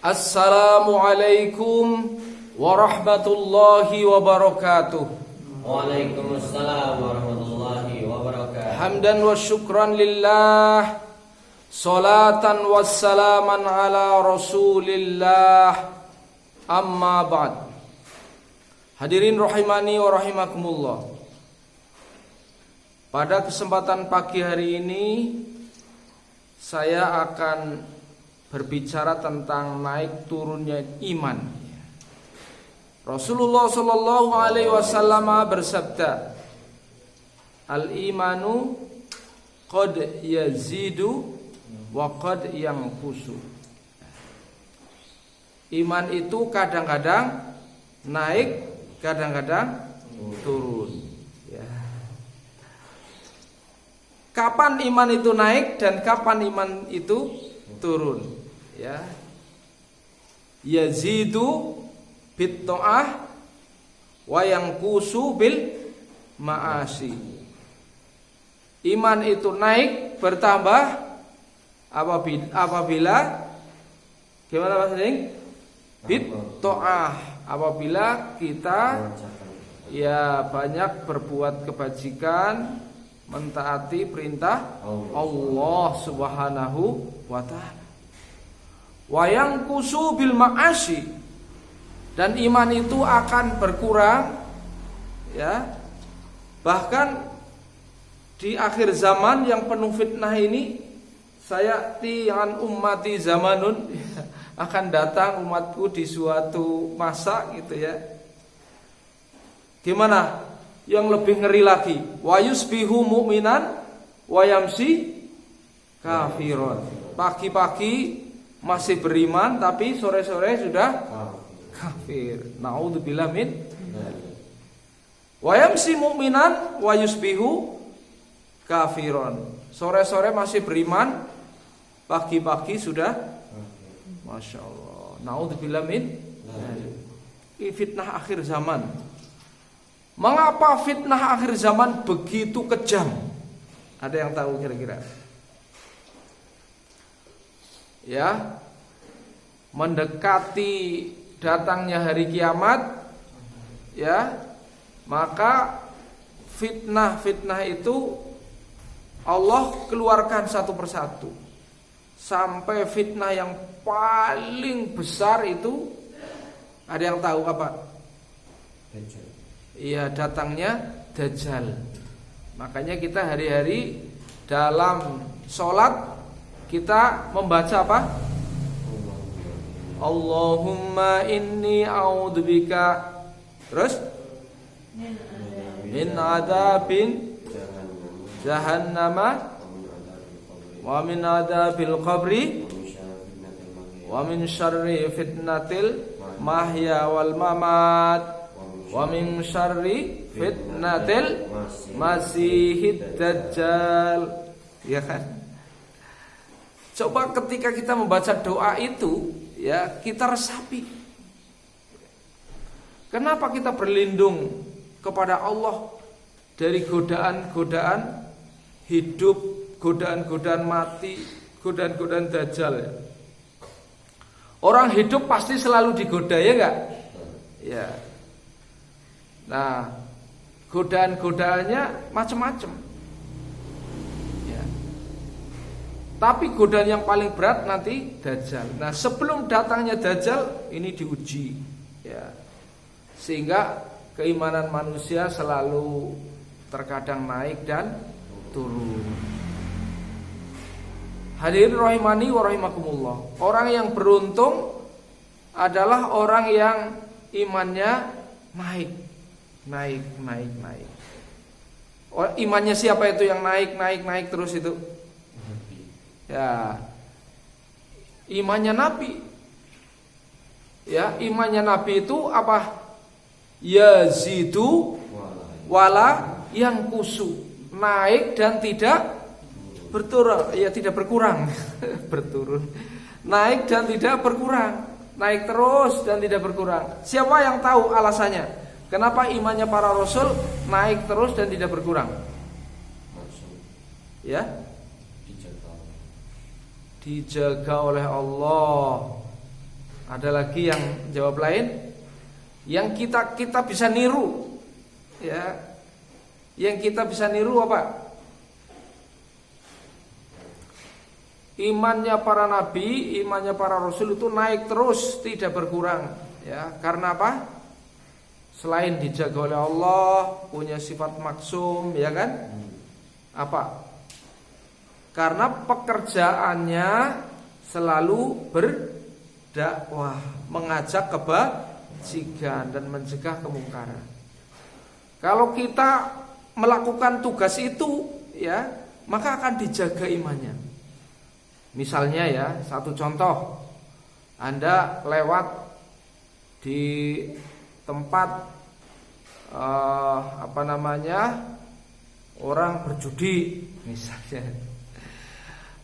Assalamualaikum warahmatullahi wabarakatuh. Waalaikumsalam warahmatullahi wabarakatuh. Hamdan wa syukran lillah, salatan wassalaman ala rasulillah, amma ba'd. Hadirin rahimani wa rahimakumullah. Pada kesempatan pagi hari ini saya akan berbicara tentang naik turunnya iman. Rasulullah sallallahu alaihi wasallam bersabda, "Al-imanu qad yazidu wa qad yanqusu." Iman itu kadang-kadang naik, kadang-kadang turun. Ya. Kapan iman itu naik dan kapan iman itu turun? Ya, yazidu bit ta'ah wa yanqusu bil ma'asi. Iman itu naik, bertambah apabila gimana Mas Ding? Bit ta'ah, apabila kita ya banyak berbuat kebajikan, mentaati perintah Allah Subhanahu wa ta'ala. Wa yanqusu bil ma'asi, dan iman itu akan berkurang, ya. Bahkan di akhir zaman yang penuh fitnah ini, sayati an ummati zamanun, akan datang umatku di suatu masa gitu ya. Gimana? Yang lebih ngeri lagi, wa yusbihu mu'minan wa yamsi kafiron. Pagi-pagi masih beriman tapi sore-sore sudah kafir. Naudzubillah min. Wa yamsi mu'minan wa yusbihu kafiron. Sore-sore masih beriman, pagi-pagi sudah Masya Allah. Naudzubillah min. Ini fitnah akhir zaman. Mengapa fitnah akhir zaman begitu kejam? Ada yang tahu kira-kira? Ya, mendekati datangnya hari kiamat, ya, maka fitnah-fitnah itu Allah keluarkan satu persatu, sampai fitnah yang paling besar itu ada yang tahu apa? Iya, datangnya Dajjal. Makanya kita hari-hari dalam sholat kita membaca apa? Allahumma inni a'udzubika, terus min adzabin jahannama wa min adzabil qabri wa min syarri fitnatil mahya wal mamat wa min syarri fitnatil masihid dajjal. Ya kan? Coba ketika kita membaca doa itu, ya, kita resapi. Kenapa kita berlindung kepada Allah dari godaan-godaan hidup, godaan-godaan mati, godaan-godaan dajjal, ya? Orang hidup pasti selalu digoda, ya enggak? Ya. Nah, godaan-godaannya macam-macam. Tapi godaan yang paling berat nanti Dajjal. Nah, sebelum datangnya Dajjal ini diuji, ya. Sehingga keimanan manusia selalu terkadang naik dan turun. Hadirin rahimani wa rahimakumullah. Orang yang beruntung adalah orang yang imannya naik. Imannya siapa itu yang naik terus itu? Ya, imannya Nabi. Ya, imannya Nabi itu apa? Yazidu wala yanqusu, naik dan tidak berturun, ya tidak berkurang. Berturun. Naik dan tidak berkurang. Naik terus dan tidak berkurang. Siapa yang tahu alasannya? Kenapa imannya para rasul naik terus dan tidak berkurang? Ya, dijaga oleh Allah. Ada lagi yang jawab lain, yang kita bisa niru, ya. Yang kita bisa niru apa? Imannya para nabi, imannya para rasul itu naik terus, tidak berkurang, ya. Karena apa? Selain dijaga oleh Allah, punya sifat maksum, ya kan? Apa? Karena pekerjaannya selalu berdakwah, mengajak kebajikan dan mencegah kemungkaran. Kalau kita melakukan tugas itu, ya, maka akan dijaga imannya. Misalnya ya, satu contoh, Anda lewat di tempat orang berjudi misalnya.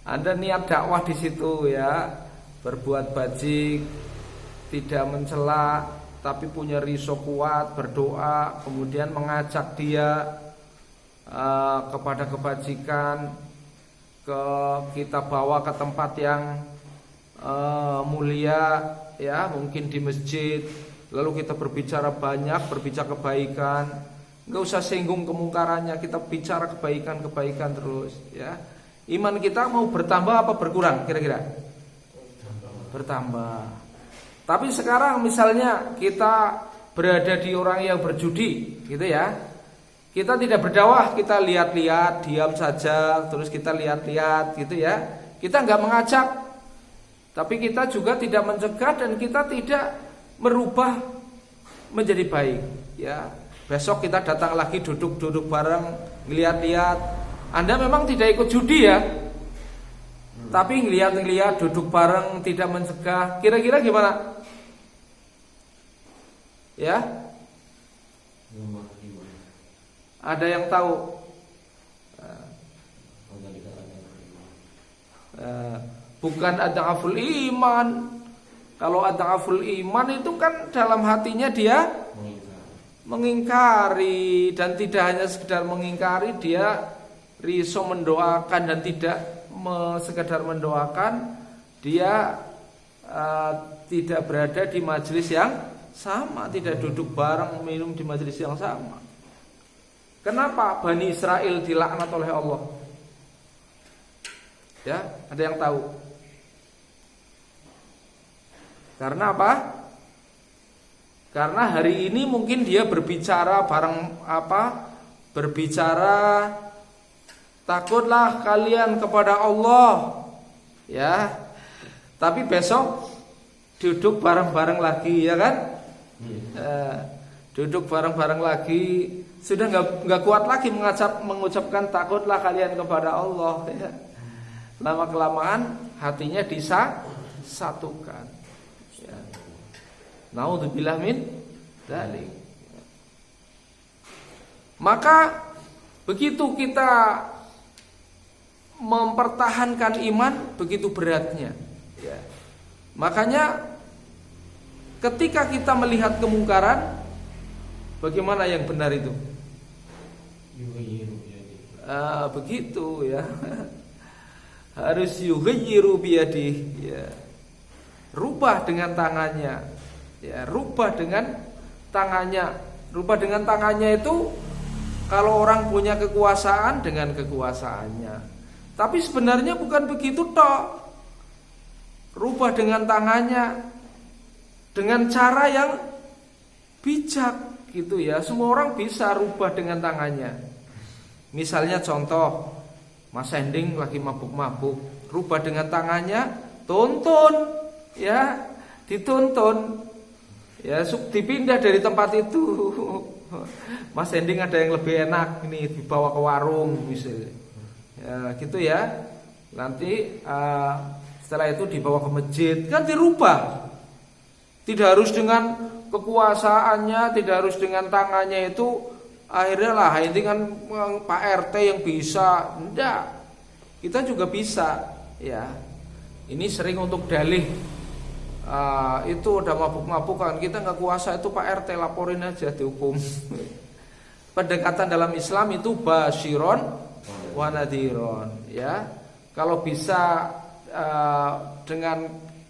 Anda niat dakwah di situ ya, berbuat bajik, tidak mencela, tapi punya riso kuat, berdoa, kemudian mengajak dia kepada kebajikan, kita bawa ke tempat yang mulia, ya, mungkin di masjid. Lalu kita berbicara banyak, berbicara kebaikan, nggak usah singgung kemungkarannya, kita bicara kebaikan terus, ya. Iman kita mau bertambah apa berkurang kira-kira? Bertambah. Tapi sekarang misalnya kita berada di orang yang berjudi, gitu ya. Kita tidak berdakwah, kita lihat-lihat, diam saja, terus kita lihat-lihat, gitu ya. Kita nggak mengajak, tapi kita juga tidak mencegah dan kita tidak merubah menjadi baik, ya. Besok kita datang lagi, duduk bareng, lihat-lihat. Anda memang tidak ikut judi ya, tapi ngeliat, duduk bareng, tidak mencegah. Kira-kira gimana? Ya? Ada yang tahu? Bukan adhaful iman. Kalau adhaful iman itu kan dalam hatinya dia mengingkari, dan tidak hanya sekedar mengingkari, dia riso mendoakan, dan tidak sekedar mendoakan, dia tidak berada di majelis yang sama, tidak duduk bareng minum di majelis yang sama. Kenapa Bani Israel dilaknat oleh Allah? Ya, ada yang tahu? Karena apa? Karena hari ini mungkin dia berbicara bareng berbicara, takutlah kalian kepada Allah, ya. Tapi besok duduk bareng-bareng lagi, ya kan? Duduk bareng-bareng lagi, sudah nggak kuat lagi mengucapkan takutlah kalian kepada Allah, ya. Lama kelamaan hatinya disatukan, ya. Naudzubillah min dzalik. Maka begitu kita mempertahankan iman, begitu beratnya, ya. Makanya ketika kita melihat kemungkaran, bagaimana yang benar itu? Begitu ya. Harus yughayyiru biyadihi, ya. Rubah dengan tangannya, ya, rubah dengan tangannya. Rubah dengan tangannya itu kalau orang punya kekuasaan, dengan kekuasaannya. Tapi sebenarnya bukan begitu toh. Rubah dengan tangannya dengan cara yang bijak, gitu ya. Semua orang bisa rubah dengan tangannya. Misalnya contoh, Mas Ending lagi mabuk-mabuk, rubah dengan tangannya, tuntun, ya, dituntun, ya, dipindah dari tempat itu. Mas Ending ada yang lebih enak nih, dibawa ke warung misalnya, ya, gitu ya. Nanti setelah itu dibawa ke masjid, kan dirubah. Tidak harus dengan kekuasaannya, tidak harus dengan tangannya itu. Akhirnya lah, ini kan Pak RT yang bisa. Enggak, kita juga bisa, ya. Ini sering untuk dalih, itu udah mabuk-mabukan, kita nggak kuasa, itu Pak RT, laporin aja, dihukum. Pendekatan dalam Islam itu basyiron wa nadhiron, ya. Kalau bisa dengan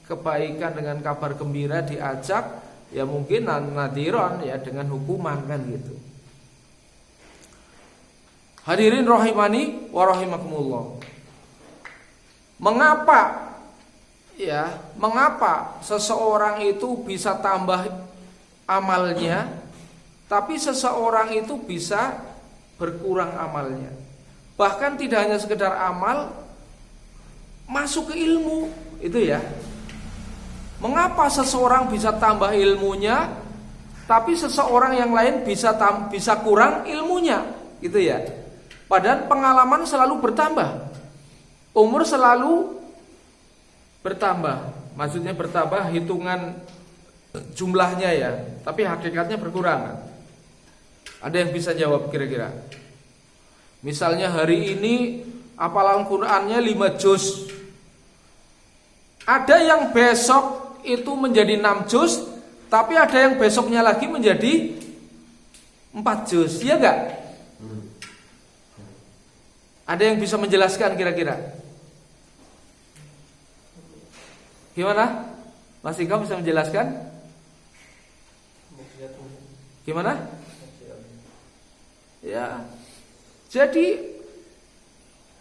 kebaikan dengan kabar gembira, diajak ya mungkin nadiron ya dengan hukuman kan gitu. Hadirin rahimani wa rahimakumullah. Mengapa seseorang itu bisa tambah amalnya, tapi seseorang itu bisa berkurang amalnya? Bahkan tidak hanya sekedar amal, masuk ke ilmu itu ya. Mengapa seseorang bisa tambah ilmunya, tapi seseorang yang lain bisa kurang ilmunya, gitu ya? Padahal pengalaman selalu bertambah, umur selalu bertambah. Maksudnya bertambah hitungan jumlahnya ya, tapi hakikatnya berkurang. Ada yang bisa jawab kira-kira? Misalnya hari ini hafalan Qur'annya 5 juz. Ada yang besok itu menjadi 6 juz, tapi ada yang besoknya lagi menjadi 4 juz, iya enggak? Ada yang bisa menjelaskan kira-kira? Gimana? Mas Ika bisa menjelaskan? Gimana? Ya. Jadi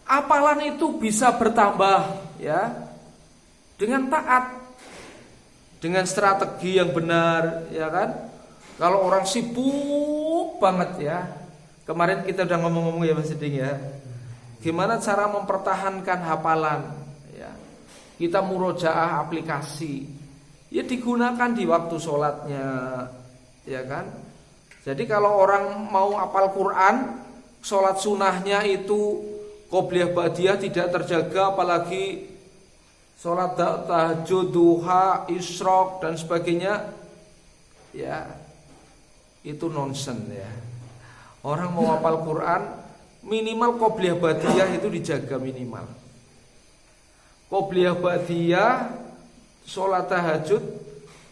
hafalan itu bisa bertambah ya dengan taat, dengan strategi yang benar, ya kan? Kalau orang sibuk banget ya, kemarin kita udah ngomong-ngomong ya Mas Ding ya, gimana cara mempertahankan hafalan? Ya, kita murojaah aplikasi, ya digunakan di waktu sholatnya, ya kan? Jadi kalau orang mau hafal Quran, sholat sunnahnya itu qobliyah ba'diyah tidak terjaga, apalagi sholat tahajud, duha, isyraq dan sebagainya, ya itu nonsen ya. Orang mau hafal Quran minimal qobliyah ba'diyah itu dijaga minimal. Qobliyah ba'diyah, sholat tahajud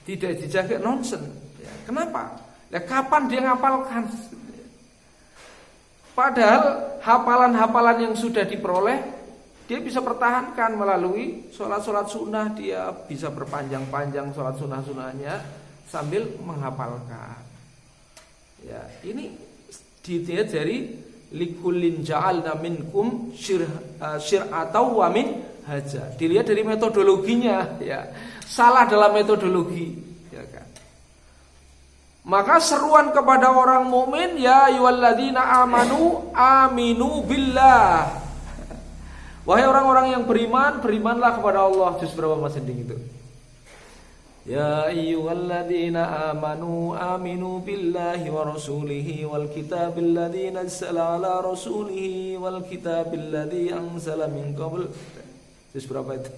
tidak dijaga, nonsen. Ya, kenapa? Ya, kapan dia ngapalkan? Padahal hafalan-hafalan yang sudah diperoleh dia bisa pertahankan melalui sholat-sholat sunnah. Dia bisa berpanjang-panjang sholat sunnah-sunnahnya sambil menghafalkan. Ya, ini dilihat dari likullin ja'alna minkum syir'atan wa min haja. Dilihat dari metodologinya, ya. Salah dalam metodologi, ya kan. Maka seruan kepada orang mukmin, ya ayyuhalladzina amanu aminu billah. Wahai orang-orang yang beriman, berimanlah kepada Allah. Juz berapa Mas Hending itu? Ya ayyuhalladzina amanu aminu billahi wa rasulihi wal kitabil ladzi nazzala ala rasulihi wal kitabil ladzi anzala min qabl. Juz berapa itu?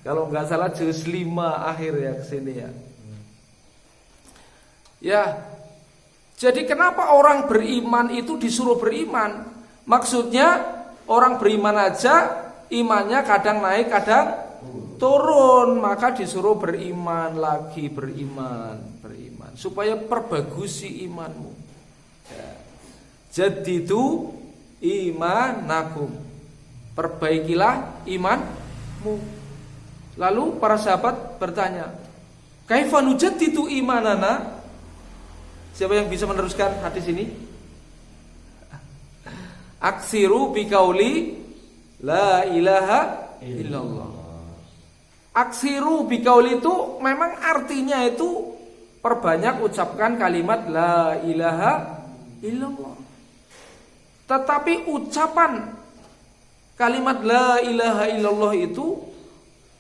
Kalau enggak salah juz 5 akhir ya kesini ya. Ya. Jadi kenapa orang beriman itu disuruh beriman? Maksudnya orang beriman aja imannya kadang naik kadang turun, maka disuruh beriman lagi, beriman supaya perbagusi imanmu. Ya. Jadidu imanakum, perbaikilah imanmu. Lalu para sahabat bertanya, kaifa nujaddidu imanana? Siapa yang bisa meneruskan hadis ini? Aksiru biqauli la ilaha illallah. Aksiru biqauli itu memang artinya itu perbanyak ucapkan kalimat la ilaha illallah. Tetapi ucapan kalimat la ilaha illallah itu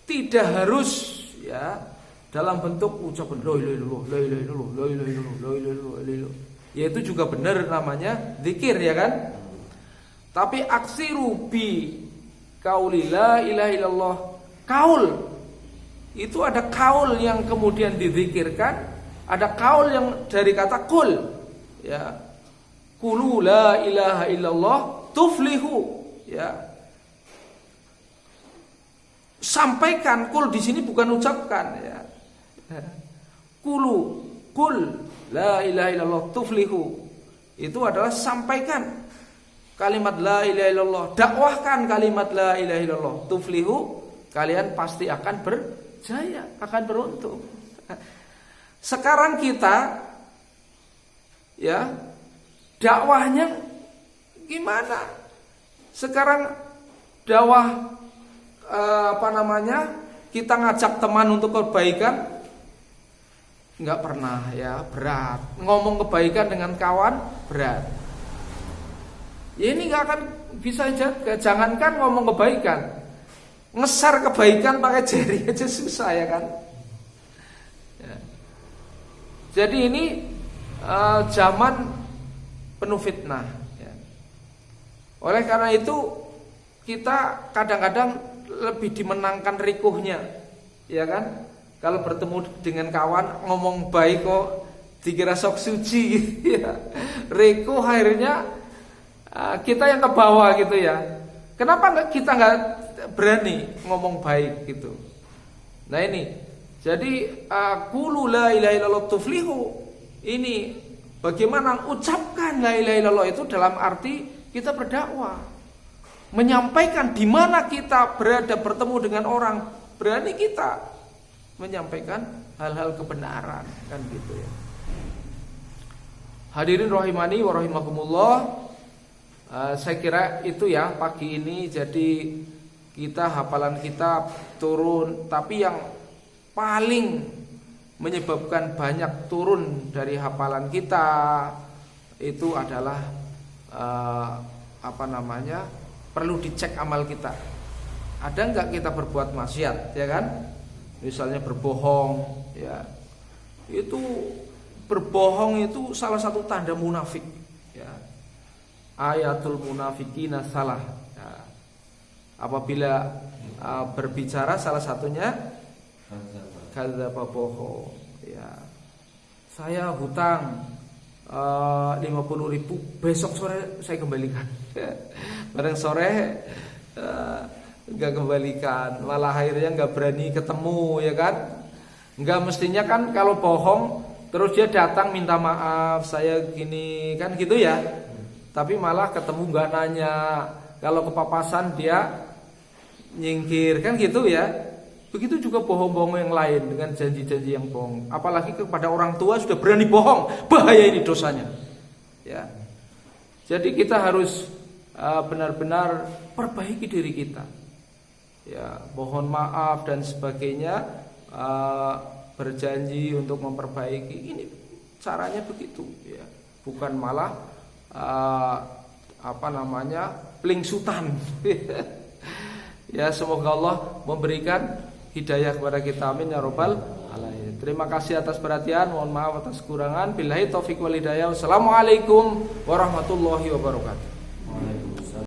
tidak harus ya dalam bentuk ucapan la ilaha illallah, la ilaha illallah, la ilaha illallah, la ilaha illallah, la ilaha. Ya itu juga benar namanya zikir ya kan? Tapi aksiru bi qauli la ilaha illallah. Kaul itu ada kaul yang kemudian dizikirkan, ada kaul yang dari kata kul. Ya. Qulu la ilaha illallah tuflihu. Ya. Sampaikan, kul di sini bukan ucapkan ya. Qul la ilaha illallah tuflihu. Itu adalah sampaikan kalimat la ilaha illallah, dakwahkan kalimat la ilaha illallah, tuflihu, kalian pasti akan berjaya, akan beruntung. Sekarang kita ya dakwahnya gimana? Sekarang dakwah kita ngajak teman untuk kebaikan nggak pernah ya, berat. Ngomong kebaikan dengan kawan berat. Ya ini nggak akan bisa jaga. Jangankan ngomong kebaikan, ngeser kebaikan pakai jari aja susah ya kan. Ya. Jadi ini zaman penuh fitnah. Ya. Oleh karena itu kita kadang-kadang lebih dimenangkan rikuhnya, ya kan? Kalau bertemu dengan kawan ngomong baik kok dikira sok suci, ya. Rikuh akhirnya kita yang ke bawah gitu ya. Kenapa kita nggak berani ngomong baik gitu? Nah ini, jadi qulu la ilaha illallah tuflihu. Ini bagaimana ucapkan la ilaha illallah itu dalam arti kita berdakwah, menyampaikan di mana kita berada bertemu dengan orang, berani kita menyampaikan hal-hal kebenaran kan gitu ya. Hadirin rahimani wa rahimakumullah. Saya kira itu ya pagi ini. Jadi kita hafalan kitab turun, tapi yang paling menyebabkan banyak turun dari hafalan kita itu adalah perlu dicek amal kita. Ada enggak kita berbuat maksiat, ya kan? Misalnya berbohong, ya. Itu berbohong itu salah satu tanda munafik, ya. Ayatul munafikina salah. Ya. Apabila berbicara salah satunya kadzdzaba bohong, ya. Saya hutang 50.000, besok sore saya kembalikan. Bareng sore nggak kembalikan, malah akhirnya nggak berani ketemu, ya kan? Nggak mestinya kan kalau bohong terus dia datang minta maaf, saya gini kan gitu ya. Tapi malah ketemu nggak nanya, kalau kepapasan dia nyingkir kan gitu ya. Begitu juga bohong-bohong yang lain dengan janji-janji yang bohong. Apalagi kepada orang tua sudah berani bohong, bahaya ini dosanya. Ya. Jadi kita harus benar-benar perbaiki diri kita. Ya, mohon maaf dan sebagainya, berjanji untuk memperbaiki. Ini caranya begitu, ya. Bukan malah pelingsutan. Ya, semoga Allah memberikan hidayah kepada kita, amin ya rabbal alamin. Terima kasih atas perhatian, mohon maaf atas kekurangan. Billahi taufiq wal hidayah. Wassalamualaikum warahmatullahi wabarakatuh.